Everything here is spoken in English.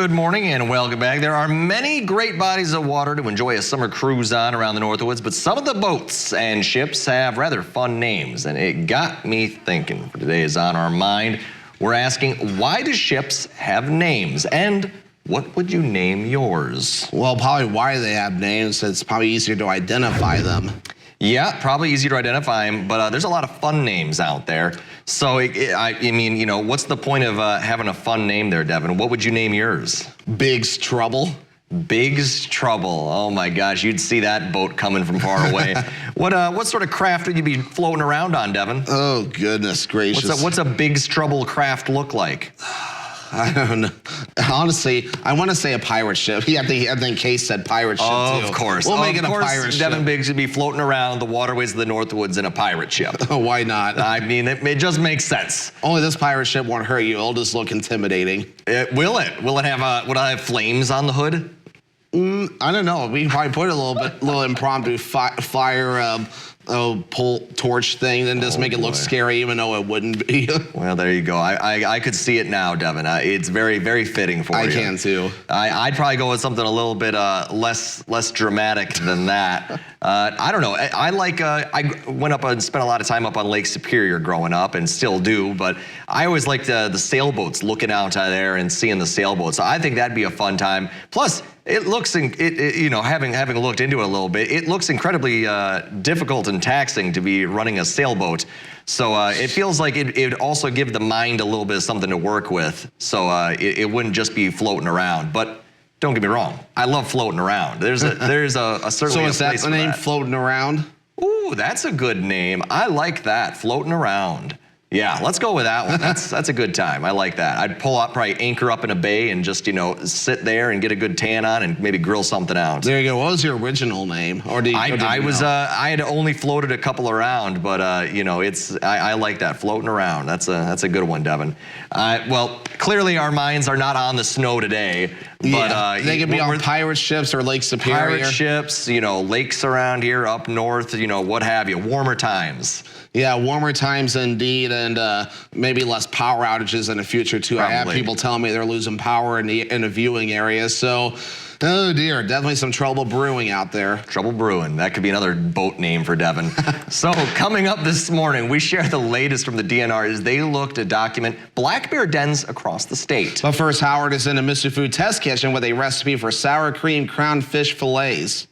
Good morning and welcome back. There are many great bodies of water to enjoy a summer cruise on around the Northwoods, but some of the boats and ships have rather fun names, and it got me thinking. For today is on our mind. We're asking, why do ships have names, and what would you name yours? Well, probably why they have names. It's probably easier to identify them. Yeah, probably easy to identify them, but there's a lot of fun names out there. So, I mean, you know, what's the point of having a fun name there, Devin? What would you name yours? Big's Trouble. Big's Trouble. Oh my gosh, you'd see that boat coming from far away. What sort of craft would you be floating around on, Devin? Oh, goodness gracious. What's a Big's Trouble craft look like? I don't know. Honestly, I want to say a pirate ship. Yeah, I think Case said pirate ship, too. Of course. We'll make it a pirate ship. Devin Biggs would be floating around the waterways of the Northwoods in a pirate ship. Oh, why not? I mean, it just makes sense. Only this pirate ship won't hurt you. It'll just look intimidating. Will it? Will it have flames on the hood? I don't know. We can probably put a little impromptu fire pull torch thing, and just make it look scary, even though it wouldn't be. Well, there you go. I could see it now, Devin. It's very, very fitting for you. I can too. I'd probably go with something a little bit less dramatic than that. I don't know. I went up and spent a lot of time up on Lake Superior growing up, and still do. But I always liked the sailboats, looking out there and seeing the sailboats. So I think that'd be a fun time. Plus, it looks, you know, having looked into it a little bit, it looks incredibly difficult and taxing to be running a sailboat. So it feels like it would also give the mind a little bit of something to work with. So it wouldn't just be floating around. But don't get me wrong, I love floating around. There's certainly So is that the name, Floating Around? Ooh, that's a good name. I like that, Floating Around. Yeah, let's go with that one. That's a good time. I like that. I'd pull out, probably anchor up in a bay and just, you know, sit there and get a good tan on and maybe grill something out. There you go. What was your original name? Or did I had only floated a couple around, but you know, I like that, Floating Around. That's a good one, Devin. Well, clearly our minds are not on the snow today. But they could be on pirate ships or Lake Superior. Pirate ships, you know, lakes around here, up north, you know, what have you, warmer times. Yeah, warmer times indeed, and maybe less power outages in the future too. Probably. I have people telling me they're losing power in the viewing area, so oh dear, definitely some trouble brewing out there. Trouble brewing, that could be another boat name for Devin. So coming up this morning, we share the latest from the DNR as they look to document black bear dens across the state. But first, Howard is in a Mr. Food test kitchen with a recipe for sour cream crown fish fillets.